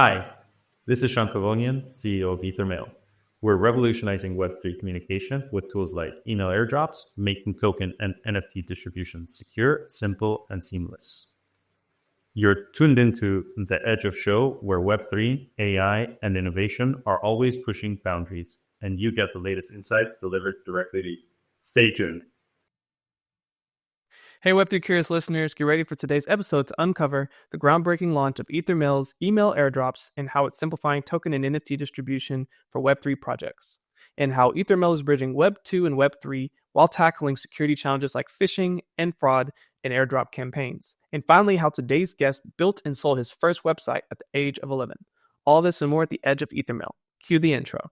Hi, this is Shant, CEO of Ethermail. We're revolutionizing Web3 communication with tools like email airdrops, making token and NFT distribution secure, simple, and seamless. You're tuned into the edge of show where Web3, AI, and innovation are always pushing boundaries, and you get the latest insights delivered directly to you. Stay tuned. Hey, Web3 curious listeners, get ready for today's episode to uncover the groundbreaking launch of Ethermail's email airdrops and how it's simplifying token and NFT distribution for Web3 projects, and how Ethermail is bridging Web2 and Web3 while tackling security challenges like phishing and fraud in airdrop campaigns. And finally, how today's guest built and sold his first website at the age of 11. All this and more at the edge of Ethermail. Cue the intro.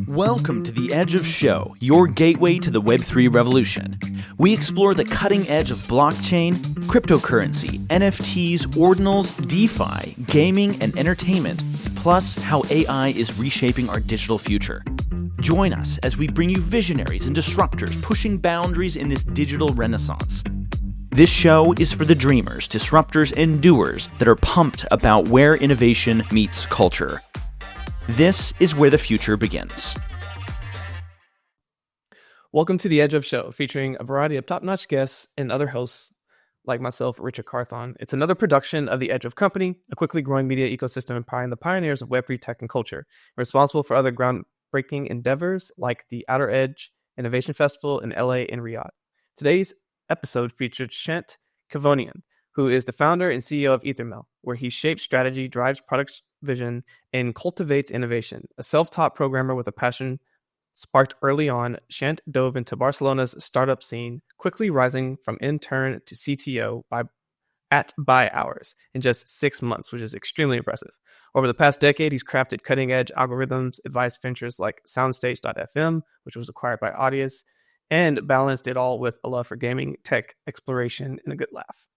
Welcome to The Edge of Show, your gateway to the Web3 revolution. We explore the cutting edge of blockchain, cryptocurrency, NFTs, ordinals, DeFi, gaming, and entertainment, plus how AI is reshaping our digital future. Join us as we bring you visionaries and disruptors pushing boundaries in this digital renaissance. This show is for the dreamers, disruptors, and doers that are pumped about where innovation meets culture. This is where the future begins. Welcome to The Edge of Show, featuring a variety of top-notch guests and other hosts like myself, Richard Carthon. It's another production of The Edge of Company, a quickly growing media ecosystem empowering the pioneers of Web3 tech and culture, responsible for other groundbreaking endeavors like the Outer Edge Innovation Festival in LA and Riyadh. Today's episode featured Shant, who is the founder and CEO of Ethermail, where he shapes strategy, drives product vision, and cultivates innovation. A self-taught programmer with a passion sparked early on, Shant dove into Barcelona's startup scene, quickly rising from intern to CTO by hours in just 6 months, which is extremely impressive. Over the past decade, he's crafted cutting-edge algorithms, advised ventures like Soundstage.fm, which was acquired by Audius, and balanced it all with a love for gaming, tech, exploration, and a good laugh.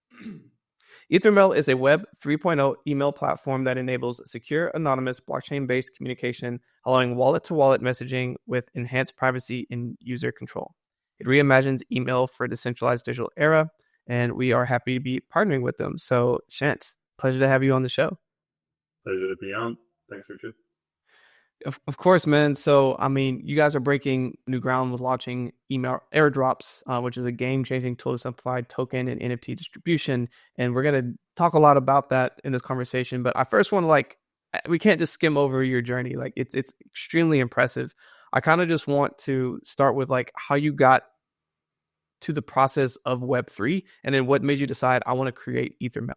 Ethermail is a Web 3.0 email platform that enables secure, anonymous, blockchain-based communication, allowing wallet-to-wallet messaging with enhanced privacy and user control. It reimagines email for a decentralized digital era, and we are happy to be partnering with them. So, Shant, pleasure to have you on the show. Pleasure to be on. Thanks, Richard. Of course, man. So, I mean, you guys are breaking new ground with launching email airdrops, which is a game-changing tool to simplify token and NFT distribution. And we're going to talk a lot about that in this conversation. But I first want to we can't just skim over your journey. It's extremely impressive. I kind of just want to start with how you got to the process of Web3 and then what made you decide I want to create Ethermail.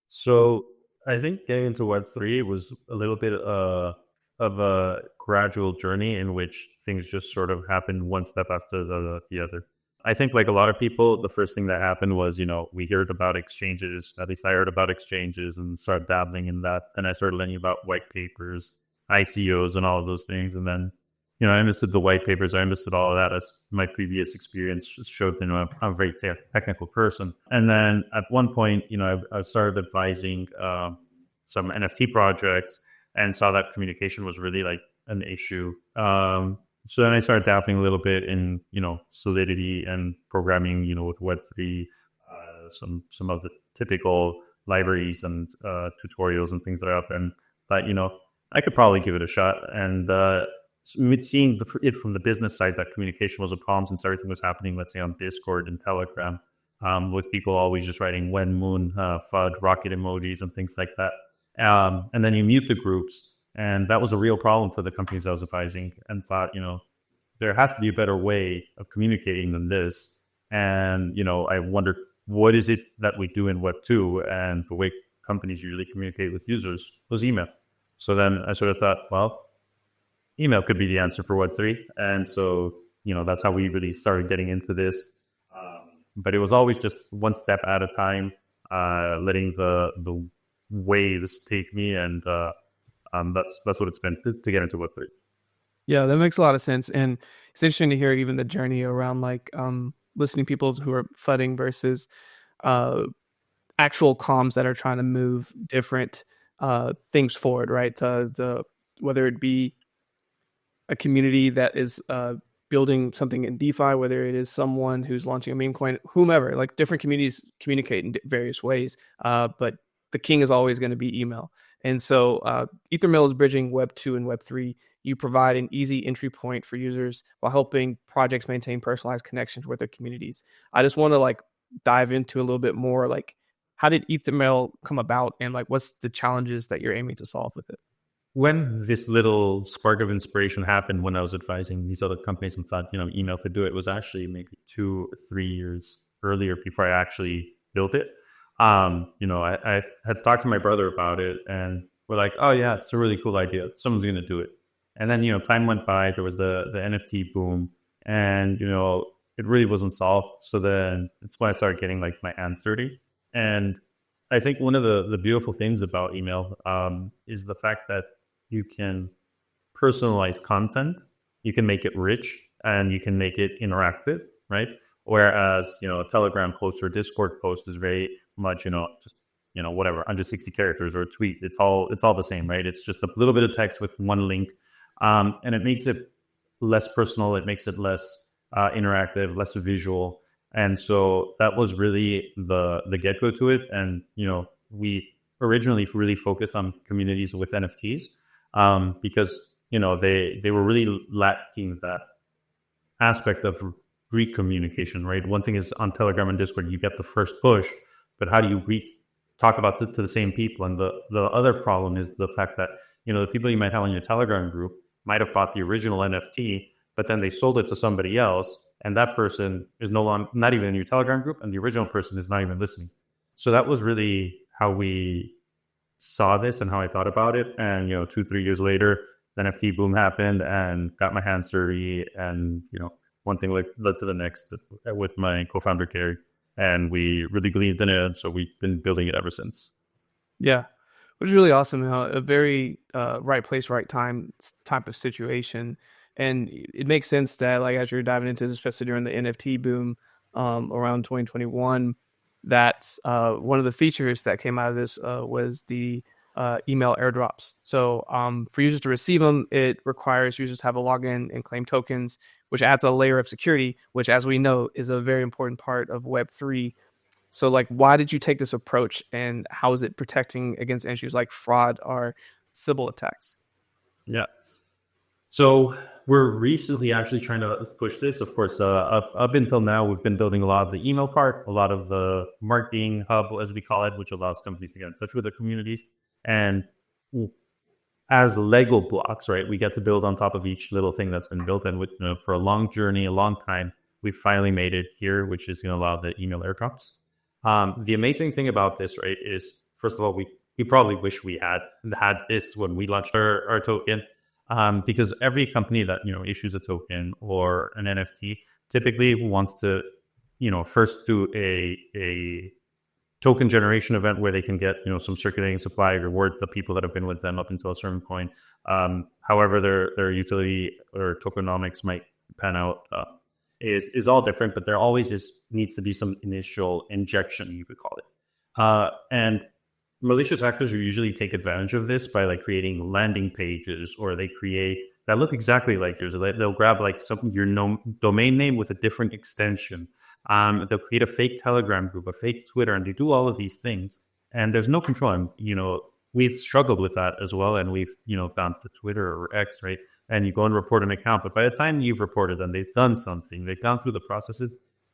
So I think getting into Web3 was a little bit of a gradual journey in which things just sort of happened one step after the other. I think like a lot of people, the first thing that happened was, we heard about exchanges, at least I heard about exchanges and started dabbling in that. Then I started learning about white papers, ICOs and all of those things. And then, I understood the white papers. I understood all of that as my previous experience just showed, I'm a very technical person. And then at one point, I started advising some NFT projects and saw that communication was really like an issue. So then I started dabbling a little bit in, Solidity and programming, with Web3, some of the typical libraries and tutorials and things that are out there. And thought, I could probably give it a shot. And seeing it from the business side, that communication was a problem since everything was happening, let's say on Discord and Telegram, with people always just writing when, moon, FUD, rocket emojis and things like that. And then you mute the groups. And that was a real problem for the companies I was advising, and thought, there has to be a better way of communicating than this. And, I wondered, what is it that we do in Web 2? And the way companies usually communicate with users was email. So then I sort of thought, well, email could be the answer for Web 3. And so, that's how we really started getting into this. But it was always just one step at a time, letting the waves take me, and that's what it's been to get into Web3. Yeah, that makes a lot of sense, and it's interesting to hear even the journey around listening to people who are FUDing versus actual comms that are trying to move different things forward, right? Whether it be a community that is building something in DeFi, whether it is someone who's launching a meme coin, whomever, like different communities communicate in various ways. But the king is always going to be email. And so Ethermail is bridging Web 2 and Web 3. You provide an easy entry point for users while helping projects maintain personalized connections with their communities. I just want to like dive into a little bit more, like how did Ethermail come about, and like what's the challenges that you're aiming to solve with it? When this little spark of inspiration happened when I was advising these other companies and thought, email could do it, was actually maybe 2 or 3 years earlier before I actually built it. I had talked to my brother about it, and we're like, oh yeah, it's a really cool idea. Someone's going to do it. And then, time went by, there was the NFT boom, and, it really wasn't solved. So then it's when I started getting like my hands dirty. And I think one of the beautiful things about email is the fact that you can personalize content, you can make it rich, and you can make it interactive, right? Whereas, a Telegram post or a Discord post is very much, just, whatever, 160 characters or a tweet. It's all the same, right? It's just a little bit of text with one link. And it makes it less personal. It makes it less interactive, less visual. And so that was really the get-go to it. And, we originally really focused on communities with NFTs because, they were really lacking that aspect of re-communication, right? One thing is on Telegram and Discord, you get the first push, but how do you talk about it to the same people? And the other problem is the fact that, the people you might have on your Telegram group might have bought the original NFT, but then they sold it to somebody else, and that person is not even in your Telegram group, and the original person is not even listening. So that was really how we saw this and how I thought about it. And 2-3 years later, the NFT boom happened and got my hands dirty, and one thing led to the next with my co-founder Gary, and we really believed in it, so we've been building it ever since. Yeah, which is really awesome. A very right place, right time type of situation. And it makes sense that, like, as you're diving into this, especially during the NFT boom around 2021, that one of the features that came out of this was the email airdrops. So for users to receive them, it requires users to have a login and claim tokens, which adds a layer of security, which, as we know, is a very important part of Web3. So, like, why did you take this approach, and how is it protecting against issues like fraud or Sybil attacks? Yeah. So we're recently actually trying to push this. Of course, up until now, we've been building a lot of the email part, a lot of the marketing hub, as we call it, which allows companies to get in touch with their communities. And as Lego blocks, right, we get to build on top of each little thing that's been built. And for a long journey, a long time, we finally made it here, which is going to allow the email airdrops. The amazing thing about this, right, is, first of all, we probably wish we had this when we launched our token. Because every company that issues a token or an NFT typically wants to first do a token generation event where they can get some circulating supply rewards the people that have been with them up until a certain point. However, their utility or tokenomics might pan out is all different, but there always needs to be some initial injection, you could call it, and malicious actors usually take advantage of this by like creating landing pages, or they create that look exactly like yours. They'll grab like your domain name with a different extension. They'll create a fake Telegram group, a fake Twitter, and they do all of these things. And there's no control. And we've struggled with that as well. And we've gone to Twitter or X, right? And you go and report an account, but by the time you've reported them, they've done something. They've gone through the processes.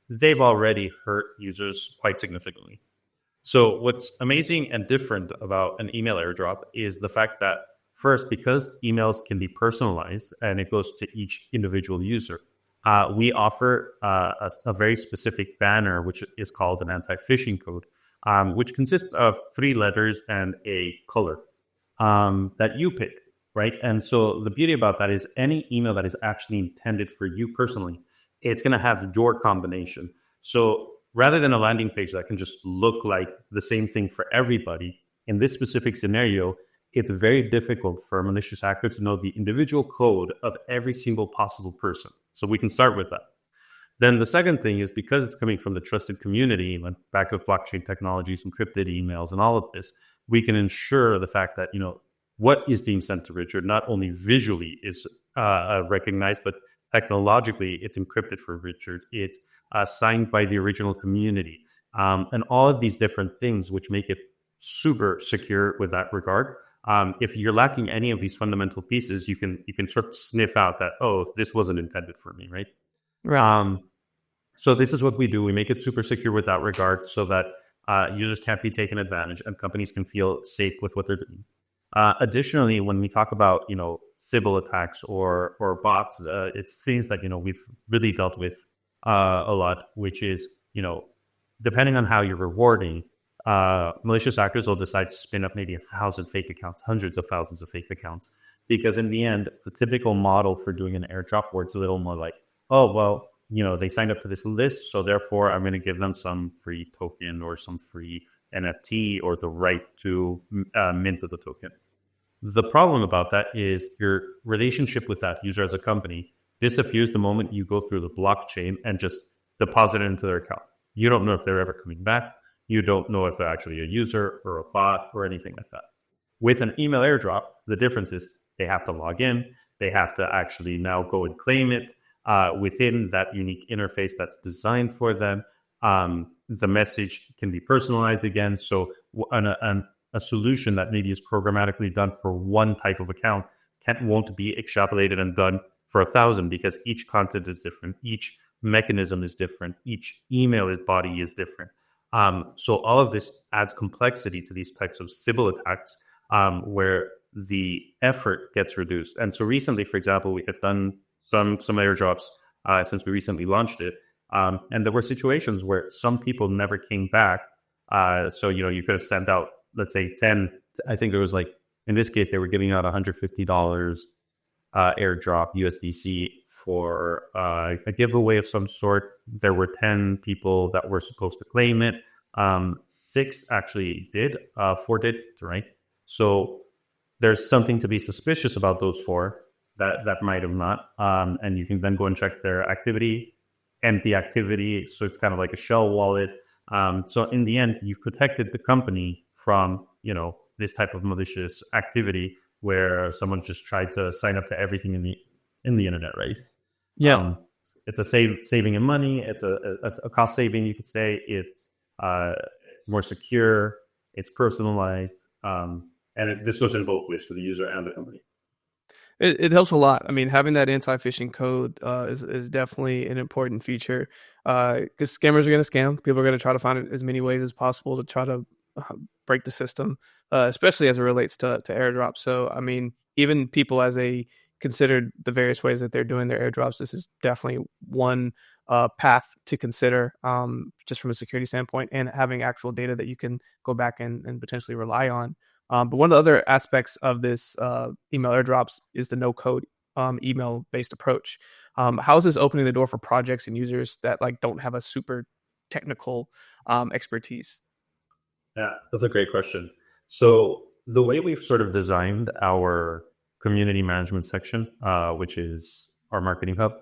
They've already hurt users quite significantly. So what's amazing and different about an email airdrop is the fact that, first, because emails can be personalized and it goes to each individual user, we offer a very specific banner, which is called an anti-phishing code, which consists of 3 letters and a color that you pick, right? And so the beauty about that is any email that is actually intended for you personally, it's going to have your combination. So rather than a landing page that can just look like the same thing for everybody, in this specific scenario, it's very difficult for a malicious actor to know the individual code of every single possible person. So we can start with that. Then the second thing is, because it's coming from the trusted community, like back of blockchain technologies, encrypted emails, and all of this, we can ensure the fact that, what is being sent to Richard not only visually is recognized, but technologically it's encrypted for Richard. It's signed by the original community, and all of these different things, which make it super secure with that regard. If you're lacking any of these fundamental pieces, you can sort of sniff out that, oh, this wasn't intended for me, right? Right. So this is what we do. We make it super secure with that regard, so that users can't be taken advantage and companies can feel safe with what they're doing. Additionally, when we talk about Sybil attacks or bots, it's things that we've really dealt with a lot, which is depending on how you're rewarding, malicious actors will decide to spin up maybe 1,000 fake accounts, hundreds of thousands of fake accounts, because in the end, the typical model for doing an airdrop where it's a little more like, oh well, they signed up to this list, so therefore I'm going to give them some free token or some free NFT or the right to mint the token. The problem about that is your relationship with that user as a company disappears the moment you go through the blockchain and just deposit it into their account. You don't know if they're ever coming back. You don't know if they're actually a user or a bot or anything like that. With an email airdrop, the difference is they have to log in. They have to actually now go and claim it within that unique interface that's designed for them. The message can be personalized again. So a solution that maybe is programmatically done for one type of account won't be extrapolated and done for 1,000, because each content is different. Each mechanism is different. Each email body is different. So all of this adds complexity to these types of Sybil attacks, where the effort gets reduced. And so recently, for example, we have done some airdrops since we recently launched it. And there were situations where some people never came back. So, you could have sent out, let's say 10, I think it was like, in this case, they were giving out $150 airdrop USDC for a giveaway of some sort. There were 10 people that were supposed to claim it. 6 actually did, 4 did, right? So there's something to be suspicious about those 4 that might have not. And you can then go and check their activity, empty activity. So it's kind of like a shell wallet. So in the end, you've protected the company from, this type of malicious activity where someone just tried to sign up to everything in the internet, right? Yeah. It's a saving in money. It's a cost saving, you could say. It's more secure. It's personalized. This goes in both ways for the user and the company. It helps a lot. I mean, having that anti-phishing code is definitely an important feature, because scammers are going to scam. People are going to try to find as many ways as possible to try to break the system, especially as it relates to airdrops. So, I mean, even people as considered the various ways that they're doing their airdrops, this is definitely one path to consider, just from a security standpoint, and having actual data that you can go back and potentially rely on. But one of the other aspects of this email airdrops is the no-code email-based approach. How is this opening the door for projects and users that don't have a super technical expertise? Yeah, that's a great question. So the way we've sort of designed our community management section, which is our marketing hub,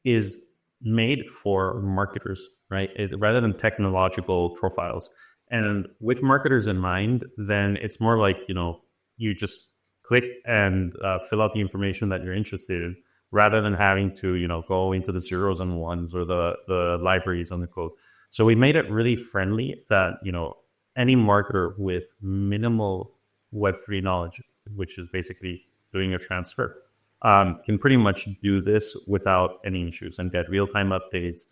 is made for marketers, right? Rather than technological profiles. And with marketers in mind, then it's more like, you just click and fill out the information that you're interested in, rather than having to, go into the zeros and ones or the libraries on the code. So we made it really friendly that, any marketer with minimal Web3 knowledge, which is basically doing a transfer, can pretty much do this without any issues and get real-time updates,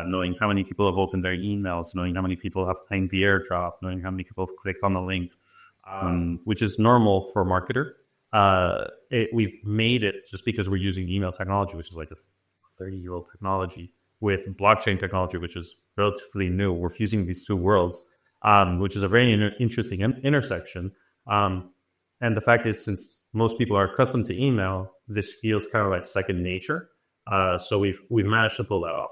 knowing how many people have opened their emails, knowing how many people have claimed the airdrop, knowing how many people have clicked on the link, which is normal for a marketer. We've made it just because we're using email technology, which is like a 30-year-old technology, with blockchain technology, which is relatively new. We're fusing these two worlds, which is a very interesting intersection. And the fact is, since most people are accustomed to email, this feels kind of like second nature. So we've managed to pull that off.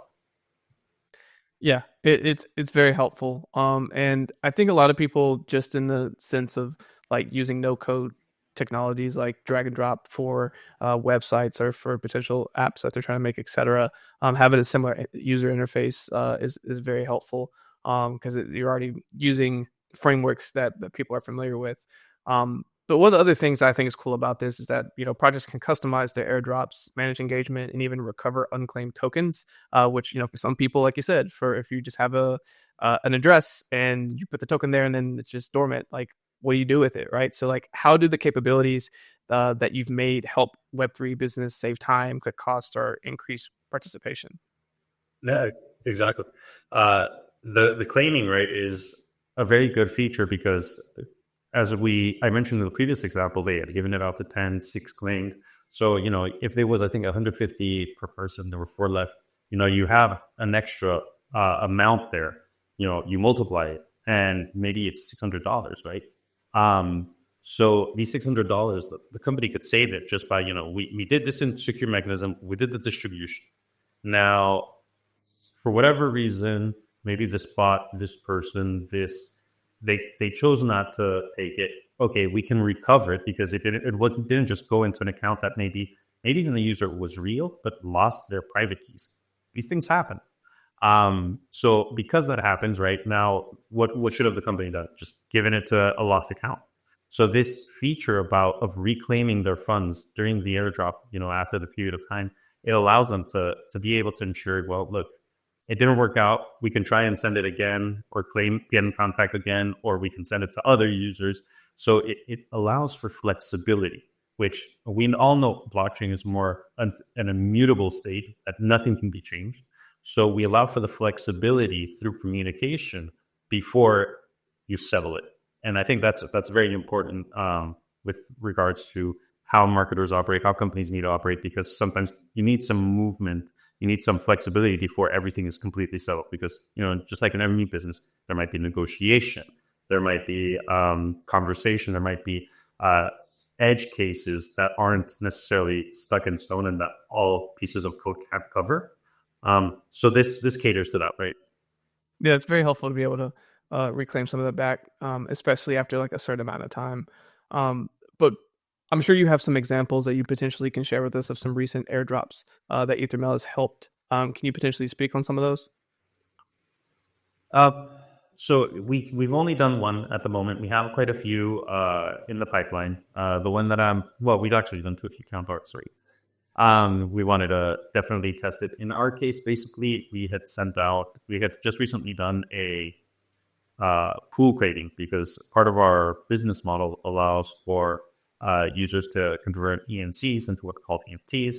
Yeah, it's very helpful. And I think a lot of people, just in the sense of using no code technologies like drag and drop for websites or for potential apps that they're trying to make, etc., having a similar user interface is very helpful, because you're already using frameworks that people are familiar with. But one of the other things I think is cool about this is that projects can customize their airdrops, manage engagement, and even recover unclaimed tokens. Which for some people, like you said, for if you just have an address and you put the token there and then it's just dormant, like what do you do with it, right? So like, how do the capabilities that you've made help Web3 business save time, cut costs, or increase participation? Yeah, exactly. The claiming, right, is a very good feature because I mentioned in the previous example, they had given it out to 10, 6 claimed. So, if there was, I think, 150 per person, there were 4 left, you have an extra amount there, you multiply it and maybe it's $600, right? So these $600, the company could save it just by, we did this in secure mechanism, we did the distribution. Now, for whatever reason, maybe this bot, this person, they chose not to take it. Okay, we can recover it because it didn't just go into an account that maybe even the user was real but lost their private keys. These things happen. So because that happens, right now, what should have the company done? Just given it to a lost account. So this feature of reclaiming their funds during the airdrop, after the period of time, it allows them to be able to ensure, well, look, it didn't work out. We can try and send it again or get in contact again, or we can send it to other users. So it allows for flexibility, which we all know blockchain is more an immutable state that nothing can be changed. So we allow for the flexibility through communication before you settle it. And I think that's very important with regards to how marketers operate, how companies need to operate, because sometimes you need some movement, you need some flexibility before everything is completely settled. Because, just like in every business, there might be negotiation, there might be conversation, there might be edge cases that aren't necessarily stuck in stone and that all pieces of code can't cover. So this caters to that, right? Yeah, it's very helpful to be able to reclaim some of that back, especially after like a certain amount of time. But I'm sure you have some examples that you potentially can share with us of some recent airdrops that Ethermail has helped. Can you potentially speak on some of those? So we've only done one at the moment. We have quite a few in the pipeline. The one that we've actually done a few counterparts, sorry. We wanted to definitely test it. In our case, basically, we had just recently done a pool creating, because part of our business model allows for users to convert ENCs into what are called EFTs.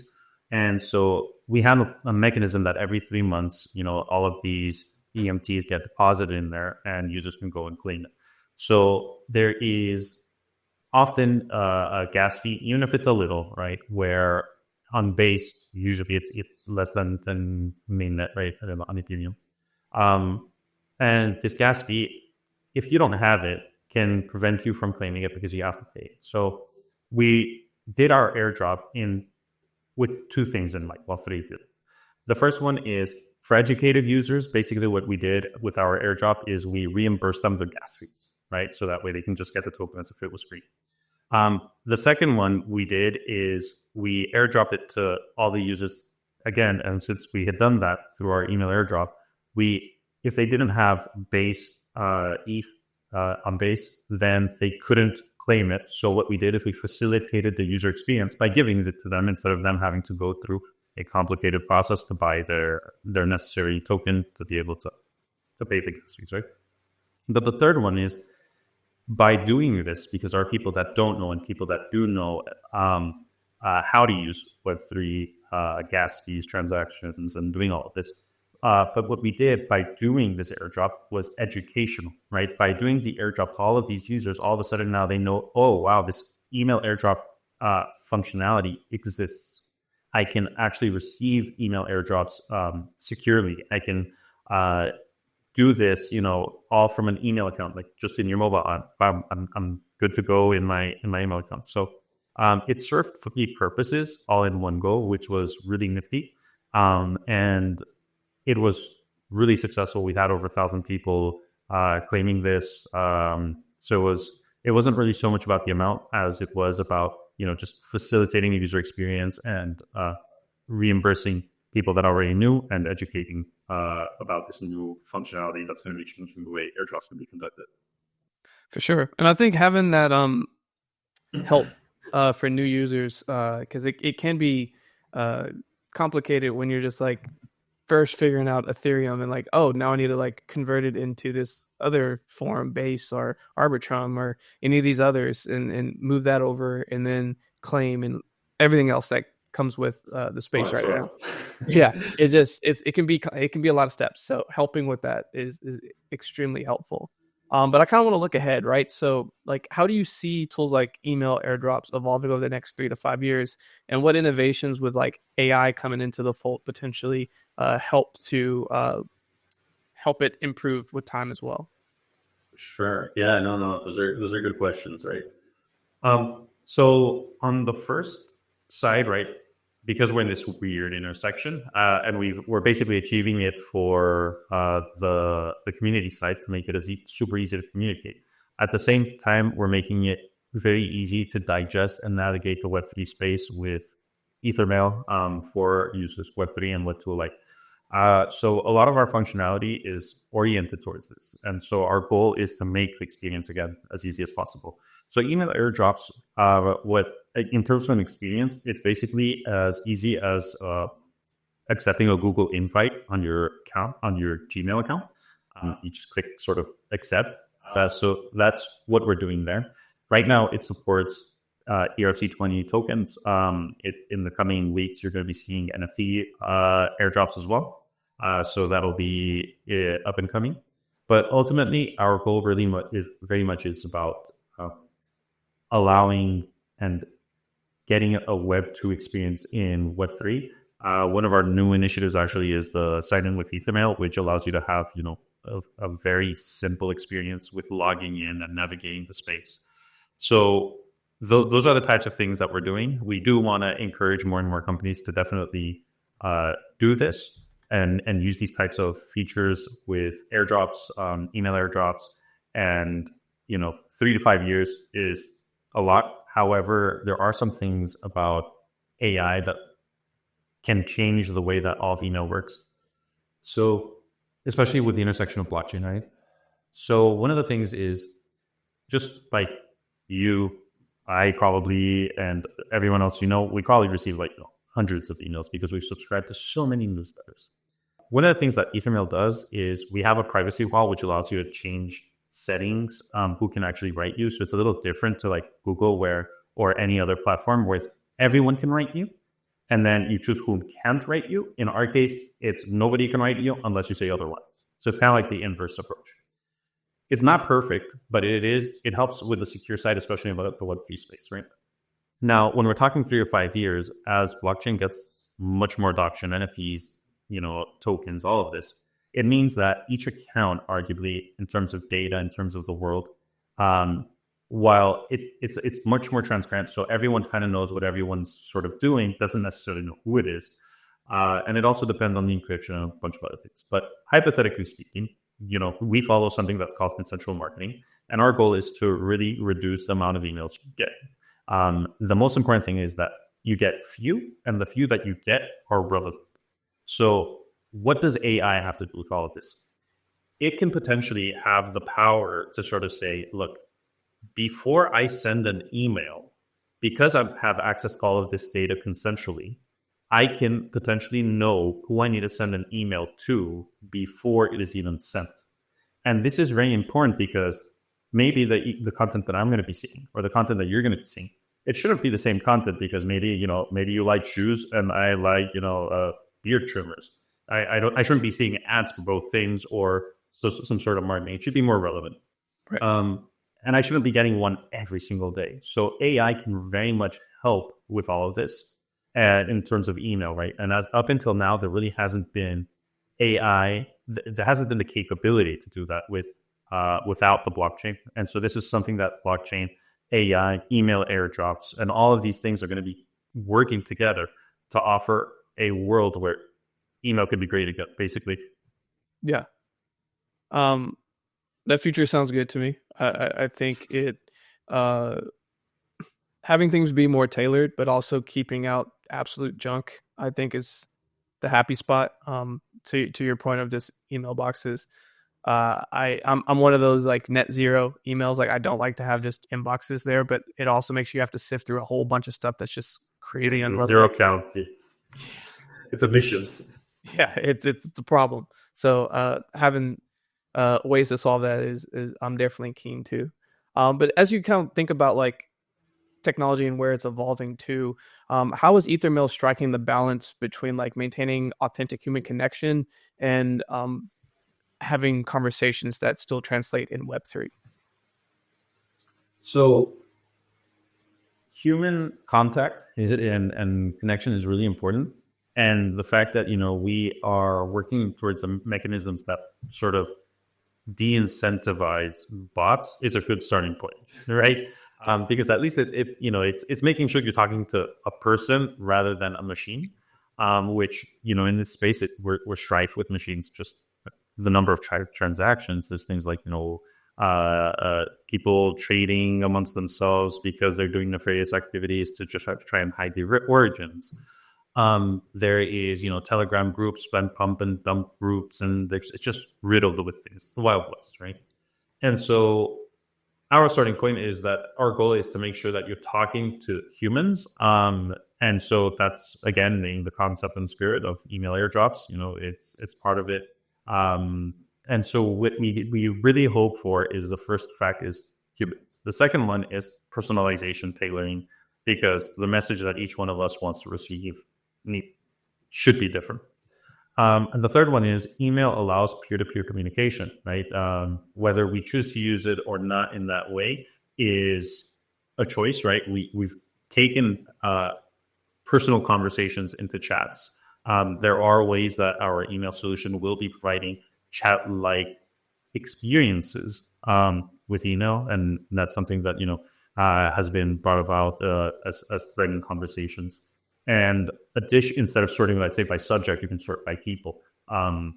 And so we have a mechanism that every 3 months, all of these EMTs get deposited in there and users can go and claim it. So there is often a gas fee, even if it's a little, right? Where on base, usually it's less than mainnet, right? On Ethereum. And this gas fee, if you don't have it, can prevent you from claiming it because you have to pay it. So we did our airdrop with 2 things in mind. Well, 3 really. The first one is for educated users. Basically, what we did with our airdrop is we reimbursed them the gas fees, right? So that way they can just get the token as if it was free. The second one we did is we airdropped it to all the users again. And since we had done that through our email airdrop, if they didn't have base ETH on base, then they couldn't claim it. So what we did is we facilitated the user experience by giving it to them instead of them having to go through a complicated process to buy their necessary token to be able to pay the gas fees, right? But the third one is, by doing this, because there are people that don't know and people that do know how to use Web3 gas fees, transactions, and doing all of this. But what we did by doing this airdrop was educational, right? By doing the airdrop to all of these users, all of a sudden now they know, oh, wow, this email airdrop functionality exists. I can actually receive email airdrops securely. I can do this, all from an email account, like just in your mobile app. I'm good to go in my email account. So it served 3 purposes all in one go, which was really nifty. And it was really successful. We had over 1,000 people claiming this. So it wasn't really so much about the amount as it was about, just facilitating the user experience and reimbursing people that already knew and educating about this new functionality that's going to be changing the way airdrops can be conducted. For sure. And I think having that help for new users, because it can be complicated when you're just like first figuring out Ethereum and like, oh, now I need to like convert it into this other form, Base or Arbitrum or any of these others, and move that over, and then claim and everything else that comes with the space right now. Yeah, it can be a lot of steps. So helping with that is extremely helpful. But I kind of want to look ahead, right? So, like, how do you see tools like email airdrops evolving over the next 3 to 5 years, and what innovations with like AI coming into the fold potentially help to help it improve with time as well? Sure. Yeah. No. No. Those are good questions, right? So on the first side, right, because we're in this weird intersection, and we're basically achieving it for the community side to make it super easy to communicate. At the same time, we're making it very easy to digest and navigate the Web3 space with Ethermail for users Web3 and Web2 alike. So a lot of our functionality is oriented towards this. And so our goal is to make the experience, again, as easy as possible. So email airdrops, in terms of an experience, it's basically as easy as accepting a Google invite on your account, on your Gmail account. You just click sort of accept. So that's what we're doing there. Right now, it supports ERC20 tokens. In the coming weeks, you're going to be seeing NFT airdrops as well. So that'll be up and coming. But ultimately, our goal really very much is about allowing and getting a Web2 experience in Web3. One of our new initiatives actually is the sign in with Ethermail, which allows you to have, a very simple experience with logging in and navigating the space. So those are the types of things that we're doing. We do want to encourage more and more companies to definitely do this and use these types of features with airdrops, email airdrops, and 3 to 5 years is a lot. However, there are some things about AI that can change the way that all of email works. So, especially with the intersection of blockchain, right? So one of the things is just like I probably, and everyone else we probably receive hundreds of emails because we've subscribed to so many newsletters. One of the things that Ethermail does is we have a privacy wall, which allows you to change settings, who can actually write you. So it's a little different to like Google or any other platform where everyone can write you. And then you choose who can't write you. In our case, it's nobody can write you unless you say otherwise. So it's kind of like the inverse approach. It's not perfect, but it helps with the secure side, especially about the Web3 space, right? Now, when we're talking 3 or 5 years, as blockchain gets much more adoption, NFTs, tokens, all of this, it means that each account, arguably, in terms of data, in terms of the world, while it's much more transparent, so everyone kind of knows what everyone's sort of doing, doesn't necessarily know who it is. And it also depends on the encryption and a bunch of other things. But hypothetically speaking, we follow something that's called consensual marketing. And our goal is to really reduce the amount of emails you get. The most important thing is that you get few, and the few that you get are relevant. So what does AI have to do with all of this? It can potentially have the power to sort of say, look, before I send an email, because I have access to all of this data consensually, I can potentially know who I need to send an email to before it is even sent. And this is very important because maybe the content that I'm going to be seeing or the content that you're going to be seeing, it shouldn't be the same content because maybe you like shoes and I like, beard trimmers. I shouldn't be seeing ads for both things or some sort of marketing. It should be more relevant. Right. And I shouldn't be getting one every single day. So AI can very much help with all of this in terms of email, right? And up until now, there really hasn't been AI. There hasn't been the capability to do that without the blockchain. And so this is something that blockchain, AI, email airdrops, and all of these things are going to be working together to offer a world where email could be great again, basically. Yeah. That future sounds good to me. I think it having things be more tailored, but also keeping out absolute junk, I think is the happy spot. To your point of just email boxes. I'm one of those like net zero emails. Like I don't like to have just inboxes there, but it also makes you have to sift through a whole bunch of stuff that's just crazy and Zero count. It's a mission. Yeah, it's a problem. So having ways to solve that is I'm definitely keen to. But as you kind of think about like technology and where it's evolving to, how is Ethermail striking the balance between like maintaining authentic human connection and having conversations that still translate in Web3? So human contact and connection is really important. And the fact that, we are working towards some mechanisms that sort of de-incentivize bots is a good starting point, right? Because at least it's making sure you're talking to a person rather than a machine, which, in this space, we're strife with machines, just the number of transactions. There's things like, people trading amongst themselves because they're doing nefarious activities to just try and hide their origins. There is, Telegram groups, spend pump and dump groups, and it's just riddled with things. It's the Wild West, right? And so our starting point is that our goal is to make sure that you're talking to humans. And so that's, again, the concept and spirit of email airdrops. It's part of it. And so what we really hope for is, the first fact is humans. The second one is personalization, tailoring, because the message that each one of us wants to receive should be different. And the third one is email allows peer-to-peer communication, right? Whether we choose to use it or not in that way is a choice, right? We've taken personal conversations into chats. There are ways that our email solution will be providing chat-like experiences with email, and that's something that has been brought about as threading conversations. And instead of sorting, let's say, by subject, you can sort by people. And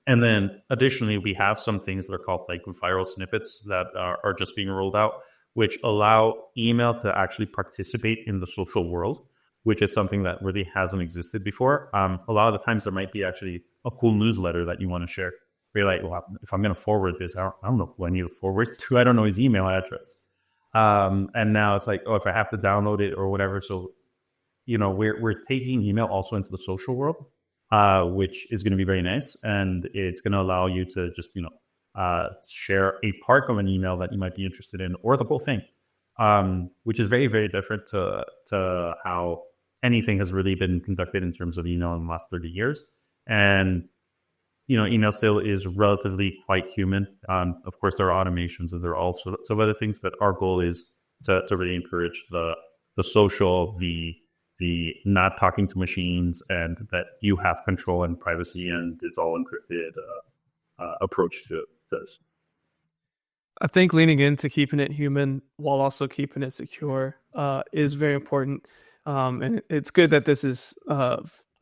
then additionally, we have some things that are called like viral snippets that are just being rolled out, which allow email to actually participate in the social world, which is something that really hasn't existed before. A lot of the times there might be actually a cool newsletter that you want to share. You're like, well, if I'm going to forward this, I don't know who I need to forward to. I don't know his email address. And now it's like, if I have to download it or whatever. So, we're taking email also into the social world, which is going to be very nice. And it's going to allow you to just, share a part of an email that you might be interested in, or the whole thing, which is very, very different to how anything has really been conducted in terms of email in the last 30 years. And, email still is relatively quite human. Of course, there are automations and there are all sorts of other things, but our goal is to really encourage the social, the not talking to machines, and that you have control and privacy, and it's all encrypted approach to this. I think leaning into keeping it human while also keeping it secure is very important. And it's good that this is a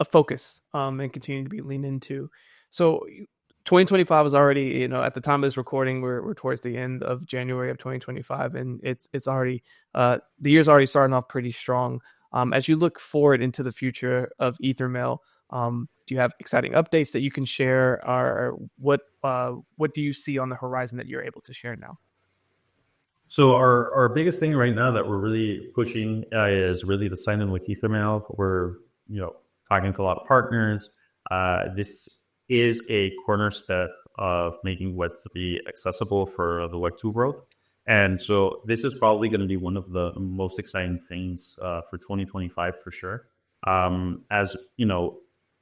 focus and continue to be leaned into. So 2025 is already, at the time of this recording, we're towards the end of January of 2025, and it's already the year's already starting off pretty strong. As you look forward into the future of Ethermail, do you have exciting updates that you can share, or what do you see on the horizon that you're able to share now? So our biggest thing right now that we're really pushing is really the sign in with Ethermail. We're talking to a lot of partners. This is a cornerstone of making Web3 accessible for the Web2 world. And so this is probably going to be one of the most exciting things for 2025 for sure. As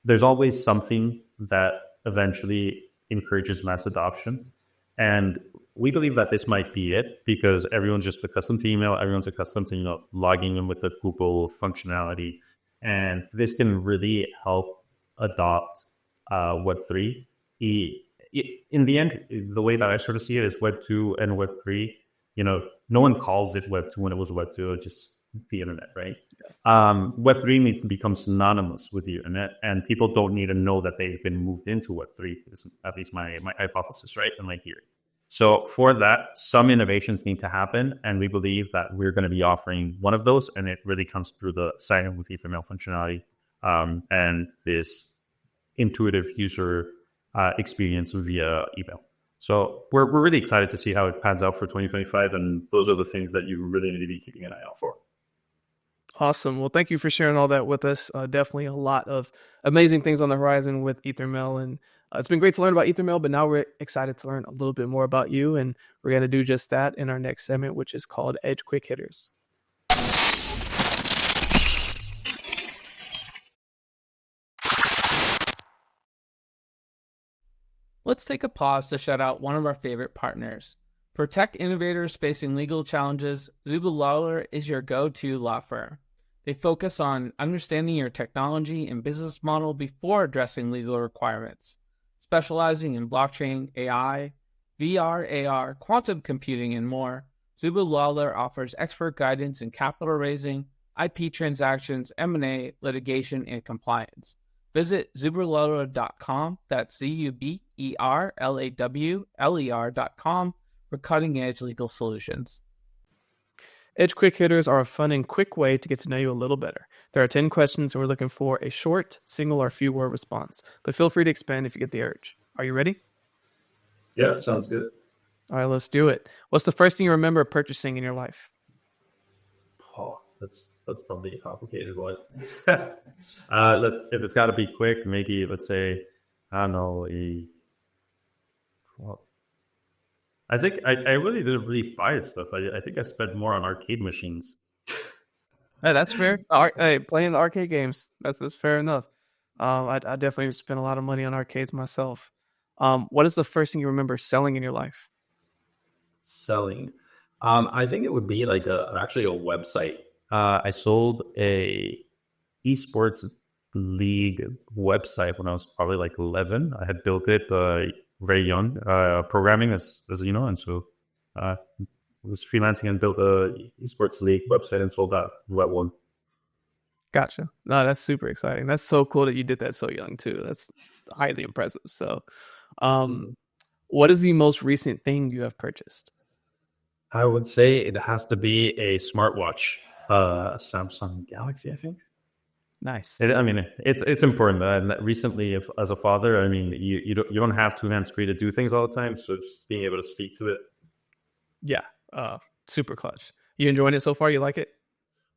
there's always something that eventually encourages mass adoption. And we believe that this might be it, because everyone's just accustomed to email. Everyone's accustomed to logging in with the Google functionality. And this can really help adopt Web3. In the end, the way that I sort of see it is Web2 and Web3. No one calls it Web2 when it was Web2. It's just the internet, right? Web3 needs to become synonymous with the internet, and people don't need to know that they've been moved into Web3. Is at least my hypothesis, right? And my theory. So for that, some innovations need to happen, and we believe that we're going to be offering one of those, and it really comes through the sign-in with Ethermail functionality and this intuitive user experience via email. So we're really excited to see how it pans out for 2025, and those are the things that you really need to be keeping an eye out for. Awesome. Well, thank you for sharing all that with us. Definitely a lot of amazing things on the horizon with Ethermail, and it's been great to learn about Ethermail, but now we're excited to learn a little bit more about you, and we're going to do just that in our next segment, which is called Edge Quick Hitters. Let's take a pause to shout out one of our favorite partners. For tech innovators facing legal challenges, Zuba Lawler is your go-to law firm. They focus on understanding your technology and business model before addressing legal requirements. Specializing in blockchain, AI, VR, AR, quantum computing, and more, Zuba Lawler offers expert guidance in capital raising, IP transactions, M&A, litigation, and compliance. Visit zuberlawler.com, that's ZUBERLAWLER.com, for cutting-edge legal solutions. Edge Quick Hitters are a fun and quick way to get to know you a little better. There are 10 questions, and we're looking for a short, single, or few-word response. But feel free to expand if you get the urge. Are you ready? Yeah, sounds good. All right, let's do it. What's the first thing you remember purchasing in your life? Oh, that's probably a complicated one. If it's got to be quick, maybe let's say, I don't know, I think I really didn't really buy stuff. I think I spent more on arcade machines. Hey, that's fair. Hey, playing the arcade games, that's fair enough. I definitely spent a lot of money on arcades myself. What is the first thing you remember selling in your life? Selling, I think it would be like actually a website. I sold a esports league website when I was probably like 11. I had built it very young, programming as you know, and so I was freelancing and built a esports league website and sold that one. Gotcha. No, that's super exciting. That's so cool that you did that so young too. That's highly impressive. So, what is the most recent thing you have purchased? I would say it has to be a smartwatch, Samsung Galaxy, I think. Nice. It's important. Recently, as a father, you don't have two hands free to do things all the time. So just being able to speak to it. Yeah, super clutch. You enjoying it so far? You like it?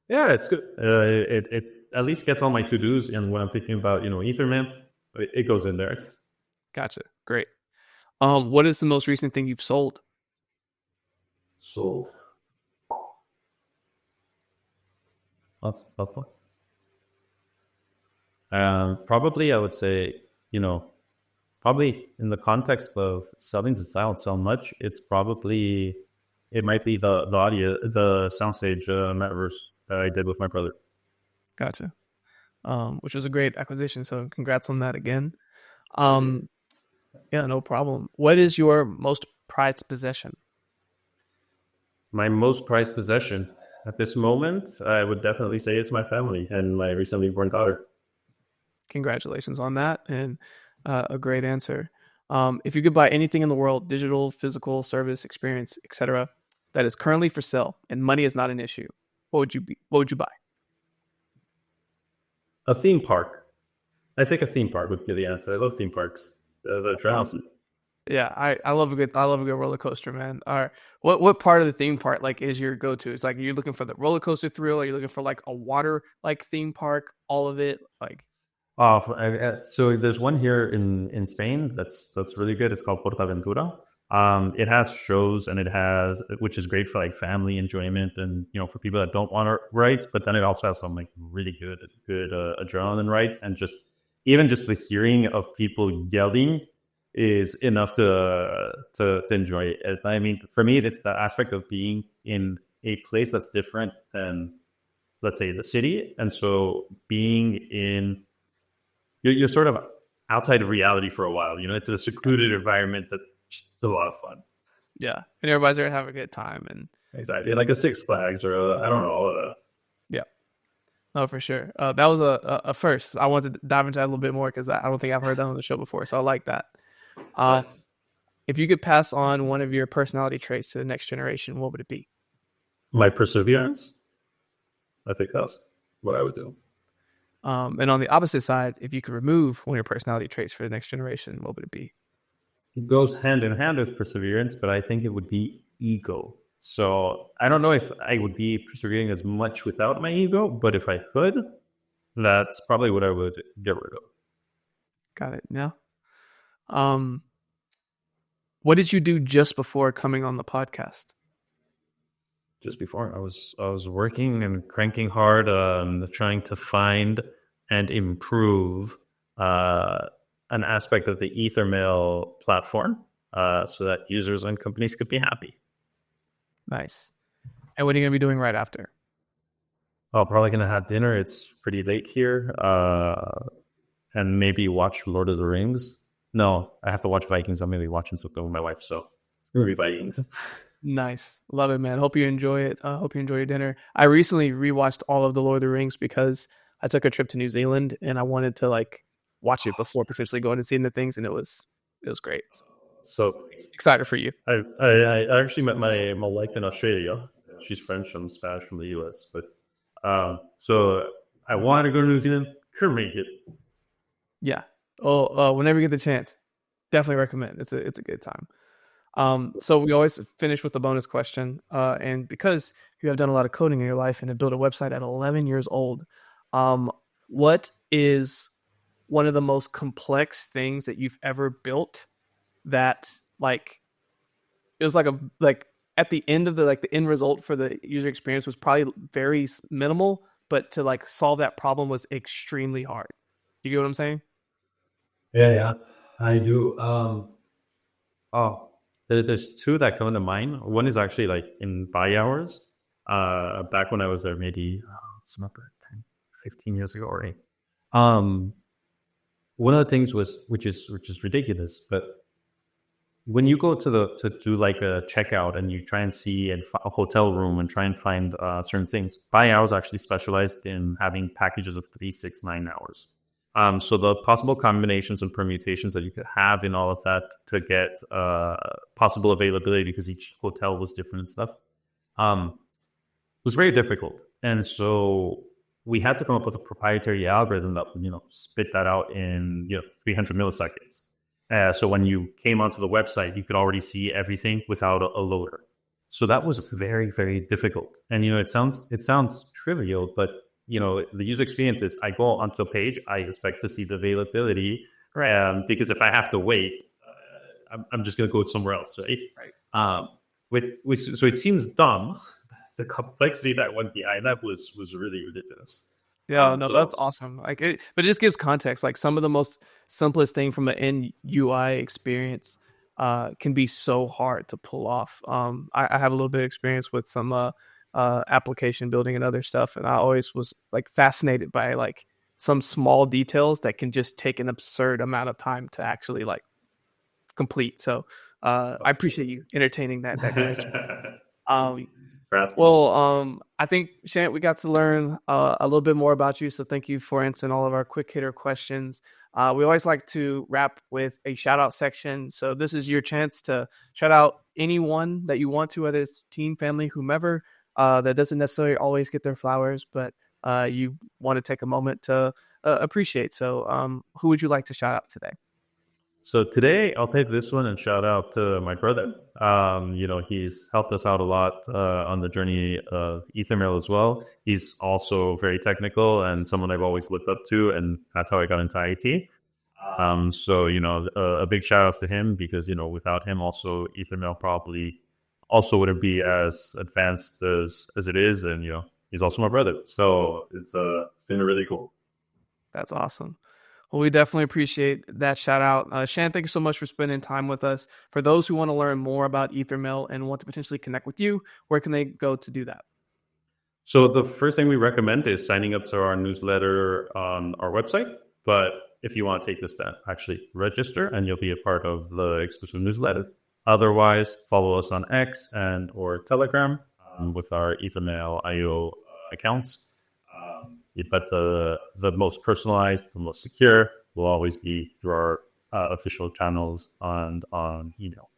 Yeah, it's good. It at least gets all my to dos, and when I'm thinking about Ethermail, it goes in there. Gotcha. Great. What is the most recent thing you've sold? Sold. That's fun. Probably I would say, probably in the context of selling to sell much, it might be the soundstage metaverse that I did with my brother. Gotcha. Which was a great acquisition. So congrats on that again. Yeah, no problem. What is your most prized possession? My most prized possession at this moment, I would definitely say it's my family and my recently born daughter. Congratulations on that, and a great answer. If you could buy anything in the world, digital, physical, service, experience, etc., that is currently for sale and money is not an issue, what would you buy? A theme park. I think a theme park would be the answer. I love theme parks. The trails. Yeah, I love a good roller coaster, man. All right, what part of the theme park like is your go to? It's like you're looking for the roller coaster thrill, or you're looking for like a water like theme park, all of it like. So there's one here in Spain that's really good. It's called Portaventura. It has shows and which is great for like family enjoyment and for people that don't want rides. But then it also has some like really good adrenaline rides, and just the hearing of people yelling is enough to enjoy it. I mean, for me, it's the aspect of being in a place that's different than, let's say, the city, and so being in you're sort of outside of reality for a while. It's a secluded environment that's just a lot of fun. Yeah, and everybody's there to have a good time, and exactly like a Six Flags or I don't know. Yeah, no, for sure. That was a first. I wanted to dive into that a little bit more because I don't think I've heard that on the show before, so I like that. If you could pass on one of your personality traits to the next generation, what would it be? My perseverance. I think that's what I would do. And on the opposite side, if you could remove one of your personality traits for the next generation, what would it be? it goes hand in hand with perseverance, but I think it would be ego. So I don't know if I would be persevering as much without my ego, but if I could, that's probably what I would get rid of. Got it. Yeah. Um, what did you do just before coming on the podcast? Just before I was working and cranking hard, trying to find and improve an aspect of the Ethermail platform, so that users and companies could be happy. Nice. And what are you going to be doing right after? Oh, probably gonna have dinner. It's pretty late here, and maybe watch Lord of the Rings. No, I have to watch Vikings. I'm gonna be watching something with my wife, so it's gonna be Vikings. Nice. Love it, man. Hope you enjoy it. Hope you enjoy your dinner. I recently rewatched all of the Lord of the Rings because I took a trip to New Zealand and I wanted to like watch it before potentially going and seeing the things, and it was great. So Excited for you. I actually met my wife in Australia. She's French. I'm Spanish from the US, but so I wanted to go to New Zealand. Couldn't make it. Yeah. Oh, whenever you get the chance, definitely recommend. It's a good time. So we always finish with the bonus question. And because you have done a lot of coding in your life and have built a website at 11 years old, what is one of the most complex things that you've ever built that like it was like at the end of the end result for the user experience was probably very minimal, but to like solve that problem was extremely hard. You get what I'm saying? Yeah, I do. Oh, there's two that come to mind. One is actually like in buy hours. Back when I was there, maybe it's not 10, 15 years ago already. One of the things was which is ridiculous, but when you go to do like a checkout and you try and see a hotel room and try and find certain things, buy hours actually specialized in having packages of 3, 6, 9 hours. So the possible combinations and permutations that you could have in all of that to get possible availability, because each hotel was different and stuff, was very difficult. And so we had to come up with a proprietary algorithm that spit that out in 300 milliseconds. So when you came onto the website, you could already see everything without a loader. So that was very, very difficult. And it sounds trivial, but the user experience is I go onto a page, I expect to see the availability, right? Because if I have to wait, I'm just going to go somewhere else, right? Right. So it seems dumb. The complexity that went behind that was really ridiculous. Yeah, no, that's awesome. But it just gives context. Like some of the most simplest thing from an end UI experience can be so hard to pull off. I have a little bit of experience with some application building and other stuff, and I always was like fascinated by like some small details that can just take an absurd amount of time to actually like complete. So I appreciate you entertaining that question. I think, Shant, we got to learn a little bit more about you. So thank you for answering all of our quick hitter questions. We always like to wrap with a shout out section. So this is your chance to shout out anyone that you want to, whether it's team, family, whomever, that doesn't necessarily always get their flowers, but you want to take a moment to appreciate. So who would you like to shout out today? So today I'll take this one and shout out to my brother. He's helped us out a lot on the journey of Ethermail as well. He's also very technical and someone I've always looked up to, and that's how I got into IT. So a big shout out to him, because without him also Ethermail probably also wouldn't be as advanced as it is, and he's also my brother. So it's been really cool. That's awesome. Well, we definitely appreciate that shout out. Shant, thank you so much for spending time with us. For those who want to learn more about Ethermail and want to potentially connect with you, where can they go to do that? So the first thing we recommend is signing up to our newsletter on our website. But if you want to take this step, actually register and you'll be a part of the exclusive newsletter. Otherwise, follow us on X and or Telegram with our Ethermail IO accounts. But the most personalized, the most secure will always be through our official channels and on email.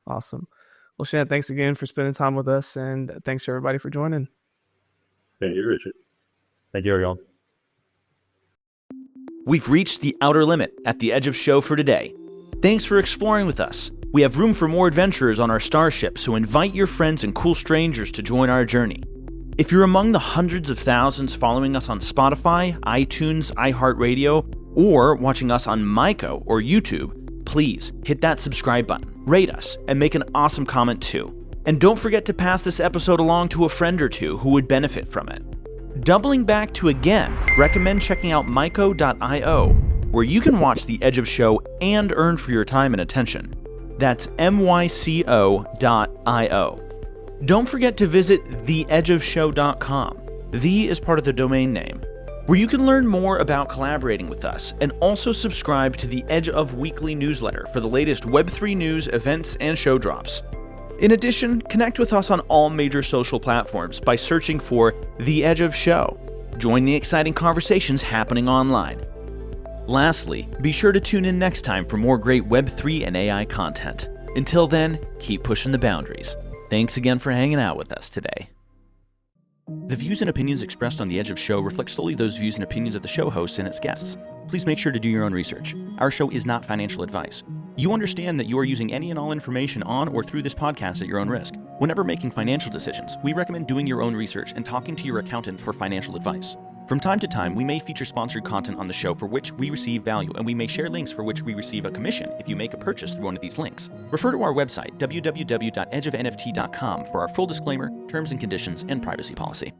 Awesome. Well, Shant, thanks again for spending time with us, and thanks to everybody for joining. Thank you, Richard. Thank you, Ariel. We've reached the outer limit at the edge of show for today. Thanks for exploring with us. We have room for more adventurers on our starship, so invite your friends and cool strangers to join our journey. If you're among the hundreds of thousands following us on Spotify, iTunes, iHeartRadio, or watching us on Myco or YouTube, please hit that subscribe button, rate us, and make an awesome comment too. And don't forget to pass this episode along to a friend or two who would benefit from it. Doubling back to again, recommend checking out myco.io, where you can watch The Edge of Show and earn for your time and attention. That's myco.io. Don't forget to visit theedgeofshow.com. The is part of the domain name, where you can learn more about collaborating with us and also subscribe to the Edge of Weekly newsletter for the latest Web3 news, events, and show drops. In addition, connect with us on all major social platforms by searching for The Edge of Show. Join the exciting conversations happening online. Lastly, be sure to tune in next time for more great Web3 and AI content. Until then, keep pushing the boundaries. Thanks again for hanging out with us today. The views and opinions expressed on The Edge of Show reflect solely those views and opinions of the show host and its guests. Please make sure to do your own research. Our show is not financial advice. You understand that you are using any and all information on or through this podcast at your own risk. Whenever making financial decisions, we recommend doing your own research and talking to your accountant for financial advice. From time to time, we may feature sponsored content on the show for which we receive value, and we may share links for which we receive a commission if you make a purchase through one of these links. Refer to our website, www.edgeofnft.com, for our full disclaimer, terms and conditions, and privacy policy.